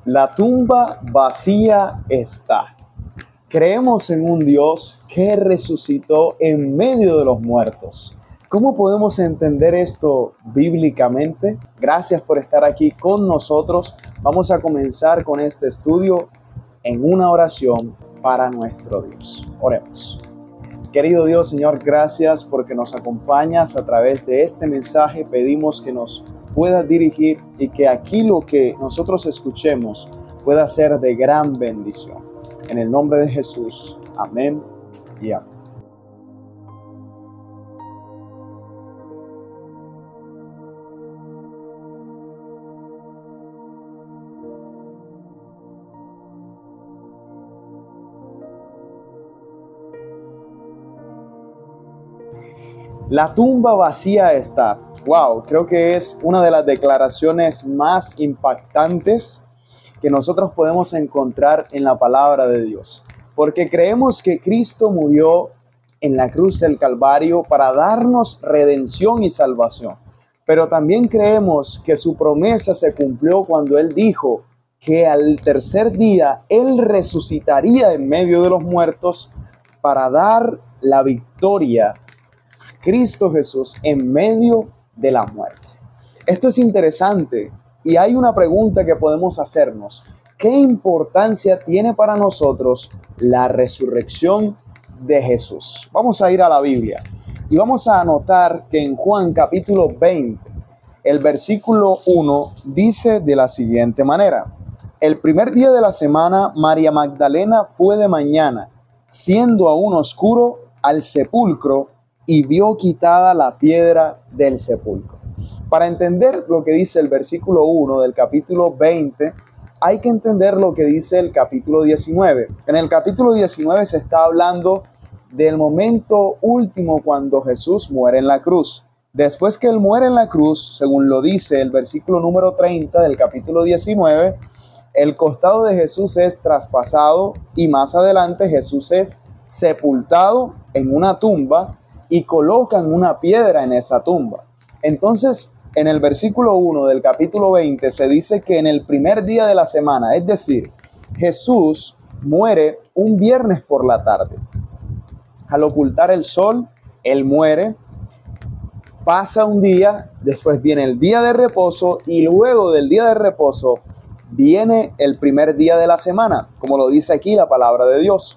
La tumba vacía está. Creemos en un Dios que resucitó en medio de los muertos. ¿Cómo podemos entender esto bíblicamente? Gracias por estar aquí con nosotros. Vamos a comenzar con este estudio en una oración para nuestro Dios. Oremos. Querido Dios, Señor, gracias porque nos acompañas a través de este mensaje. Pedimos que nos puedas dirigir y que aquí lo que nosotros escuchemos pueda ser de gran bendición. En el nombre de Jesús, amén y amén. La tumba vacía está. Wow, creo que es una de las declaraciones más impactantes que nosotros podemos encontrar en la palabra de Dios. Porque creemos que Cristo murió en la cruz del Calvario para darnos redención y salvación. Pero también creemos que su promesa se cumplió cuando Él dijo que al tercer día Él resucitaría en medio de los muertos para dar la victoria a Cristo Jesús en medio de la muerte. Esto es interesante. Y hay una pregunta que podemos hacernos. ¿Qué importancia tiene para nosotros la resurrección de Jesús? Vamos a ir a la Biblia y vamos a anotar que en Juan capítulo 20, el versículo 1 dice de la siguiente manera. El primer día de la semana, María Magdalena fue de mañana, siendo aún oscuro, al sepulcro y vio quitada la piedra del sepulcro. Para entender lo que dice el versículo 1 del capítulo 20, hay que entender lo que dice el capítulo 19. En el capítulo 19 se está hablando del momento último cuando Jesús muere en la cruz. Después que Él muere en la cruz, según lo dice el versículo número 30 del capítulo 19, el costado de Jesús es traspasado y más adelante Jesús es sepultado en una tumba y colocan una piedra en esa tumba. Entonces, en el versículo 1 del capítulo 20 se dice que en el primer día de la semana, es decir, Jesús muere un viernes por la tarde. Al ocultar el sol, Él muere, pasa un día, después viene el día de reposo y luego del día de reposo viene el primer día de la semana, como lo dice aquí la palabra de Dios.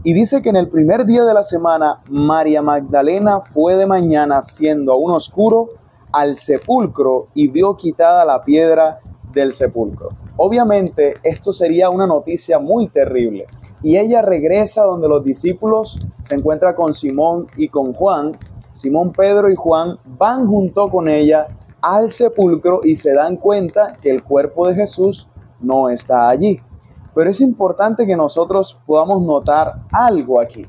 Y dice que en el primer día de la semana, María Magdalena fue de mañana, siendo aún oscuro, al sepulcro y vio quitada la piedra del sepulcro. Obviamente esto sería una noticia muy terrible y ella regresa donde los discípulos, se encuentra con Simón y con Juan. Simón, Pedro y Juan van junto con ella al sepulcro y se dan cuenta que el cuerpo de Jesús no está allí. Pero es importante que nosotros podamos notar algo aquí.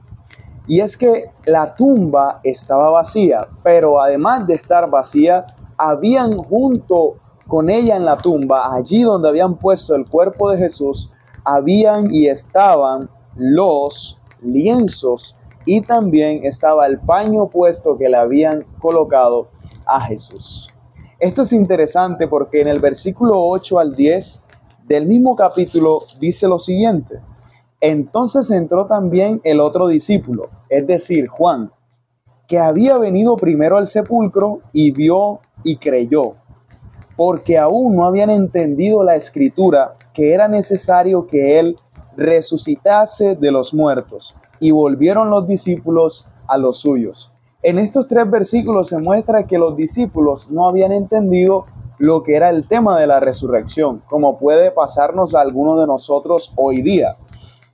Y es que la tumba estaba vacía, pero además de estar vacía, habían junto con ella en la tumba, allí donde habían puesto el cuerpo de Jesús, habían y estaban los lienzos y también estaba el paño puesto que le habían colocado a Jesús. Esto es interesante porque en el versículo 8 al 10 del mismo capítulo dice lo siguiente. Entonces entró también el otro discípulo, es decir, Juan, que había venido primero al sepulcro y vio y creyó, porque aún no habían entendido la escritura que era necesario que él resucitase de los muertos, y volvieron los discípulos a los suyos. En estos 3 versículos se muestra que los discípulos no habían entendido lo que era el tema de la resurrección, como puede pasarnos a algunos de nosotros hoy día.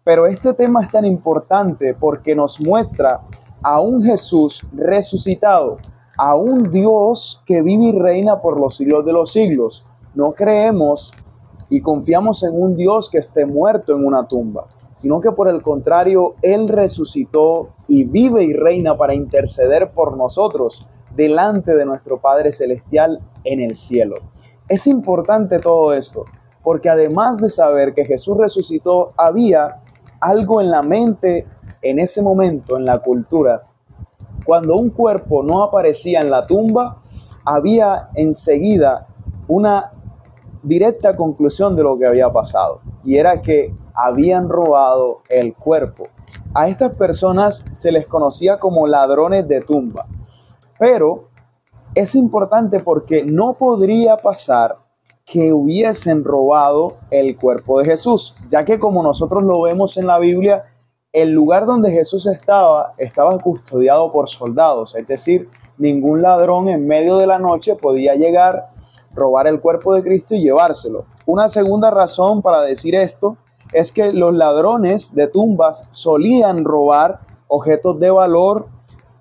Pero este tema es tan importante porque nos muestra a un Jesús resucitado, a un Dios que vive y reina por los siglos de los siglos. No creemos y confiamos en un Dios que esté muerto en una tumba, sino que por el contrario, Él resucitó y vive y reina para interceder por nosotros delante de nuestro Padre Celestial en el cielo. Es importante todo esto, porque además de saber que Jesús resucitó, había algo en la mente en ese momento, en la cultura. Cuando un cuerpo no aparecía en la tumba, había enseguida una directa conclusión de lo que había pasado, y era que habían robado el cuerpo. A estas personas se les conocía como ladrones de tumba, pero es importante porque no podría pasar que hubiesen robado el cuerpo de Jesús, ya que como nosotros lo vemos en la Biblia, el lugar donde Jesús estaba custodiado por soldados, es decir, ningún ladrón en medio de la noche podía llegar, robar el cuerpo de Cristo y llevárselo. Una segunda razón para decir esto es que los ladrones de tumbas solían robar objetos de valor,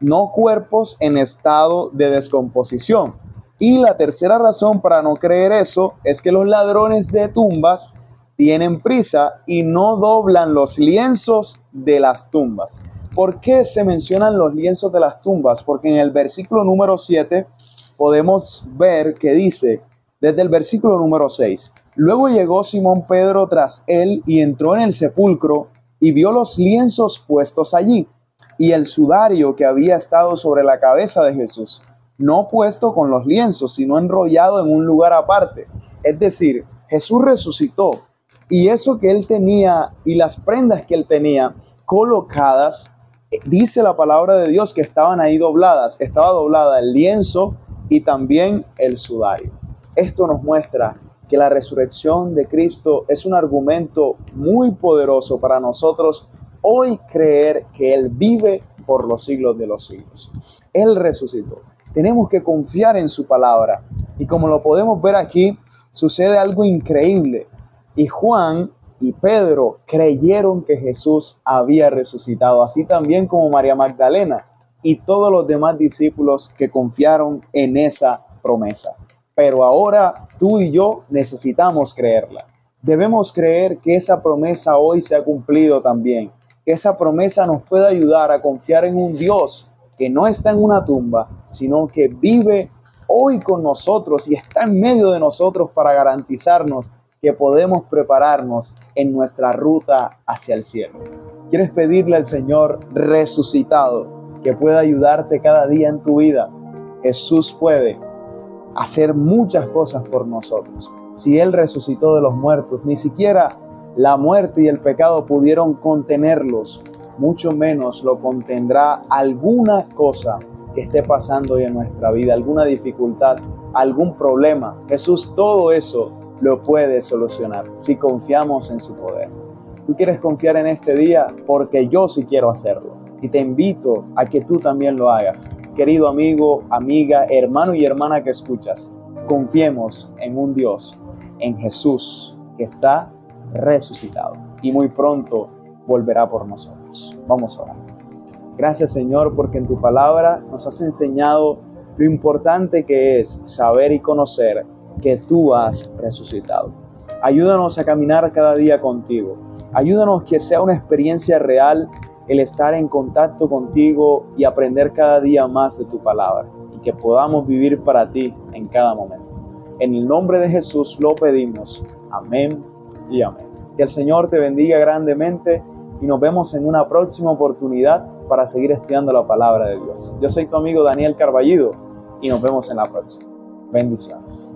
no cuerpos en estado de descomposición. Y la tercera razón para no creer eso es que los ladrones de tumbas tienen prisa y no doblan los lienzos de las tumbas. ¿Por qué se mencionan los lienzos de las tumbas? Porque en el versículo número 7 podemos ver que dice, desde el versículo número 6, luego llegó Simón Pedro tras él y entró en el sepulcro y vio los lienzos puestos allí y el sudario que había estado sobre la cabeza de Jesús, no puesto con los lienzos, sino enrollado en un lugar aparte. Es decir, Jesús resucitó y eso que él tenía y las prendas que él tenía colocadas, dice la palabra de Dios que estaban ahí dobladas. Estaba doblada el lienzo y también el sudario. Esto nos muestra que la resurrección de Cristo es un argumento muy poderoso para nosotros hoy creer que Él vive por los siglos de los siglos. Él resucitó. Tenemos que confiar en su palabra. Y como lo podemos ver aquí, sucede algo increíble. Y Juan y Pedro creyeron que Jesús había resucitado, así también como María Magdalena y todos los demás discípulos que confiaron en esa promesa. Pero ahora tú y yo necesitamos creerla. Debemos creer que esa promesa hoy se ha cumplido también. Que esa promesa nos puede ayudar a confiar en un Dios que no está en una tumba, sino que vive hoy con nosotros y está en medio de nosotros para garantizarnos que podemos prepararnos en nuestra ruta hacia el cielo. ¿Quieres pedirle al Señor resucitado que pueda ayudarte cada día en tu vida? Jesús puede hacer muchas cosas por nosotros. Si Él resucitó de los muertos, ni siquiera la muerte y el pecado pudieron contenerlos, mucho menos lo contendrá alguna cosa que esté pasando hoy en nuestra vida, alguna dificultad, algún problema. Jesús todo eso lo puede solucionar si confiamos en su poder. ¿Tú quieres confiar en este día? Porque yo sí quiero hacerlo. Y te invito a que tú también lo hagas. Querido amigo, amiga, hermano y hermana que escuchas, confiemos en un Dios, en Jesús, que está resucitado y muy pronto volverá por nosotros. Vamos a orar. Gracias, Señor, porque en tu palabra nos has enseñado lo importante que es saber y conocer que tú has resucitado. Ayúdanos a caminar cada día contigo. Ayúdanos que sea una experiencia real el estar en contacto contigo y aprender cada día más de tu palabra y que podamos vivir para ti en cada momento. En el nombre de Jesús lo pedimos. Amén y amén. Que el Señor te bendiga grandemente y nos vemos en una próxima oportunidad para seguir estudiando la palabra de Dios. Yo soy tu amigo Daniel Carballido y nos vemos en la próxima. Bendiciones.